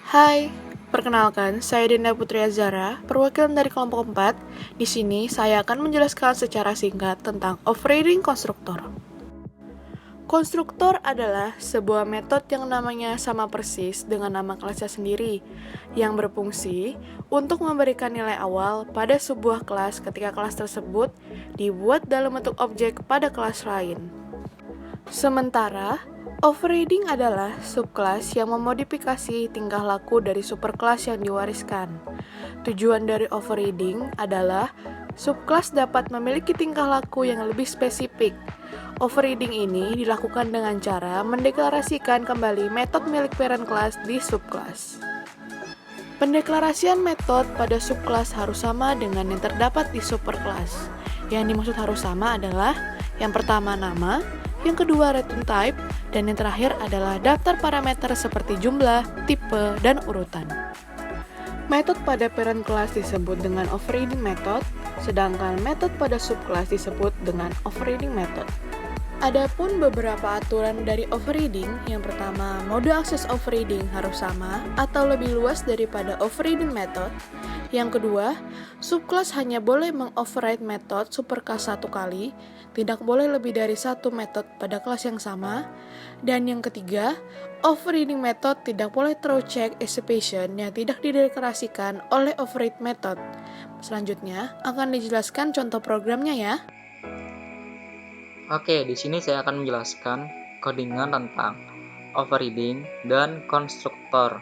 Hai, perkenalkan saya Dinda Putri Azara, perwakilan dari kelompok 4. Di sini saya akan menjelaskan secara singkat tentang overriding konstruktor. Konstruktor adalah sebuah metode yang namanya sama persis dengan nama kelasnya sendiri, yang berfungsi untuk memberikan nilai awal pada sebuah kelas ketika kelas tersebut dibuat dalam bentuk objek pada kelas lain. Sementara, overriding adalah subkelas yang memodifikasi tingkah laku dari superkelas yang diwariskan. Tujuan dari overriding adalah subkelas dapat memiliki tingkah laku yang lebih spesifik. Overriding ini dilakukan dengan cara mendeklarasikan kembali metode milik parent class di subkelas. Pendeklarasian metode pada subkelas harus sama dengan yang terdapat di superkelas. Yang dimaksud harus sama adalah yang pertama nama, yang kedua return type, dan yang terakhir adalah daftar parameter seperti jumlah, tipe, dan urutan. Metode pada parent class disebut dengan overriding method, sedangkan metode pada subkelas disebut dengan overriding method. Adapun beberapa aturan dari overriding, yang pertama, mode akses overriding harus sama atau lebih luas daripada overriding method. Yang kedua, subkelas hanya boleh mengoverride metode superkelas satu kali, tidak boleh lebih dari satu metode pada kelas yang sama. Dan yang ketiga, overriding method tidak boleh throw check exception yang tidak dideklarasikan oleh override method. Selanjutnya akan dijelaskan contoh programnya ya. Oke, di sini saya akan menjelaskan codingan tentang overriding dan konstruktor.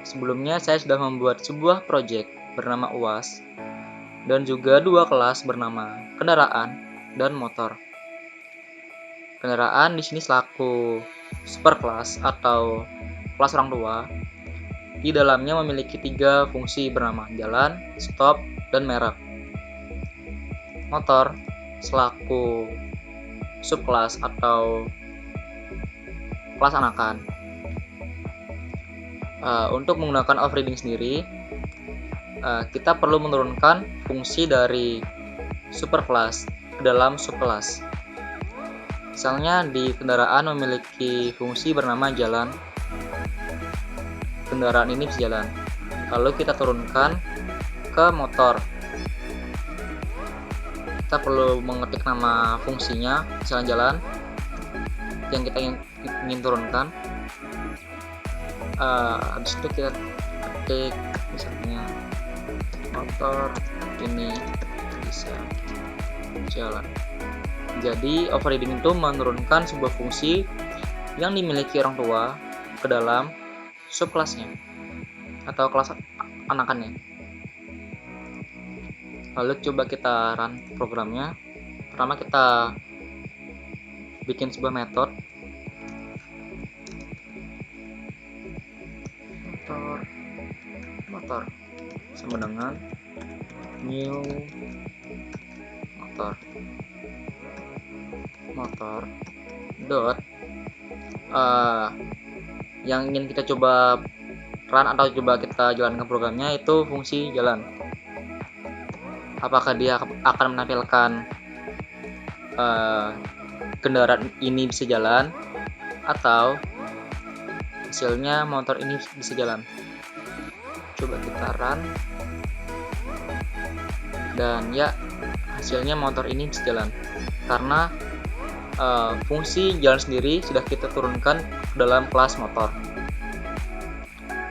Sebelumnya saya sudah membuat sebuah project bernama UAS dan juga dua kelas bernama kendaraan dan motor. Kendaraan di sini selaku superclass atau kelas orang tua. Di dalamnya memiliki tiga fungsi bernama jalan, stop, dan merek. Motor selaku subkelas atau kelas anakan. Untuk menggunakan overriding sendiri, kita perlu menurunkan fungsi dari superkelas ke dalam subkelas. Misalnya di kendaraan memiliki fungsi bernama jalan. Kendaraan ini bisa jalan. Lalu kita turunkan ke motor. Kita perlu mengetik nama fungsinya, misalnya jalan yang kita ingin turunkan. Habis itu kita ketik misalnya motor ini bisa jalan. Jadi overriding itu menurunkan sebuah fungsi yang dimiliki orang tua ke dalam subkelasnya atau kelas anakannya. Lalu coba kita run programnya. Pertama kita bikin sebuah metode motor sama dengan new motor dot yang ingin kita coba run atau coba kita jalankan programnya itu fungsi jalan. Apakah dia akan menampilkan kendaraan ini bisa jalan atau hasilnya motor ini bisa jalan. Coba kita run dan ya hasilnya motor ini bisa jalan karena fungsi jalan sendiri sudah kita turunkan ke dalam kelas motor.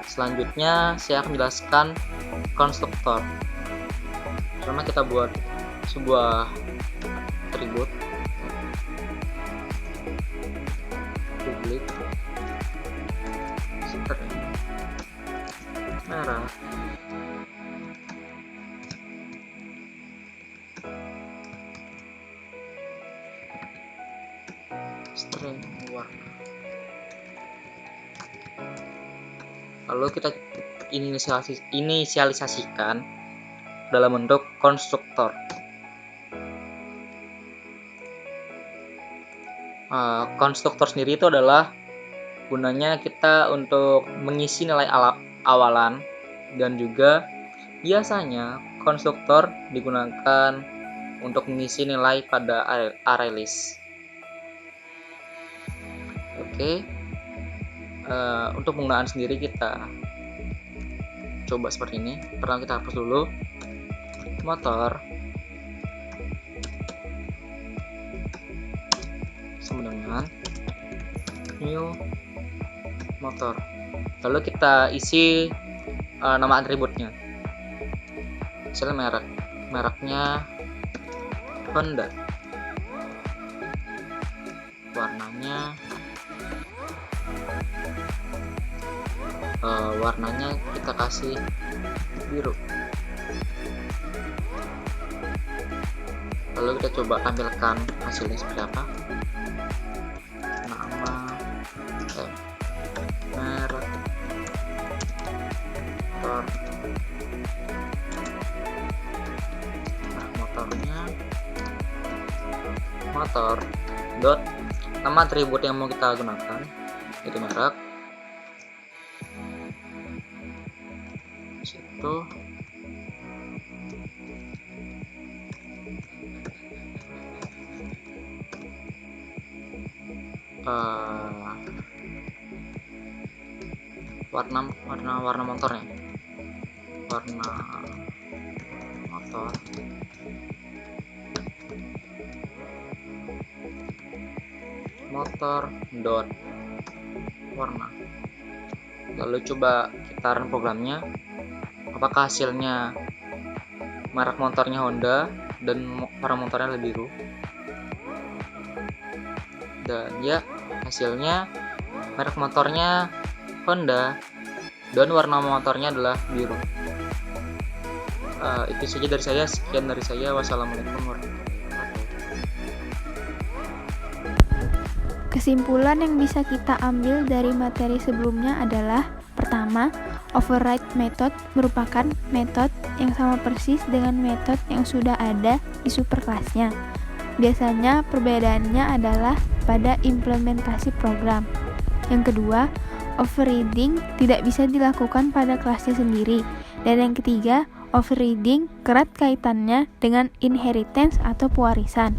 Selanjutnya saya akan menjelaskan konstruktor. Pertama kita buat sebuah atribut publik string merah string warna. Lalu kita inisialisasikan dalam bentuk konstruktor. Konstruktor sendiri itu adalah gunanya kita untuk mengisi nilai awalan dan juga biasanya konstruktor digunakan untuk mengisi nilai pada array list. Oke. Untuk penggunaan sendiri kita coba seperti ini. Pertama kita hapus dulu motor sama dengan new motor. Lalu kita isi nama atributnya. Misalnya mereknya Honda, warnanya kita kasih biru. Lalu kita coba tampilkan hasilnya seperti apa. Nama, merek, motornya, motor dot nama atribut yang mau kita gunakan itu merek. Situ warna motornya, warna motor dot warna. Lalu coba kita run programnya, apakah hasilnya merek motornya Honda dan warna motornya lebih biru. Dan ya, hasilnya merek motornya Honda dan warna motornya adalah biru. Itu saja dari saya. Sekian dari saya. Wassalamualaikum warahmatullahi wabarakatuh. Kesimpulan yang bisa kita ambil dari materi sebelumnya adalah: pertama, override method merupakan metode yang sama persis dengan metode yang sudah ada di superkelasnya. Biasanya perbedaannya adalah pada implementasi program. Yang kedua, overriding tidak bisa dilakukan pada kelasnya sendiri. Dan yang ketiga, overriding erat kaitannya dengan inheritance atau pewarisan.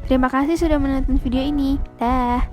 Terima kasih sudah menonton video ini. Dah.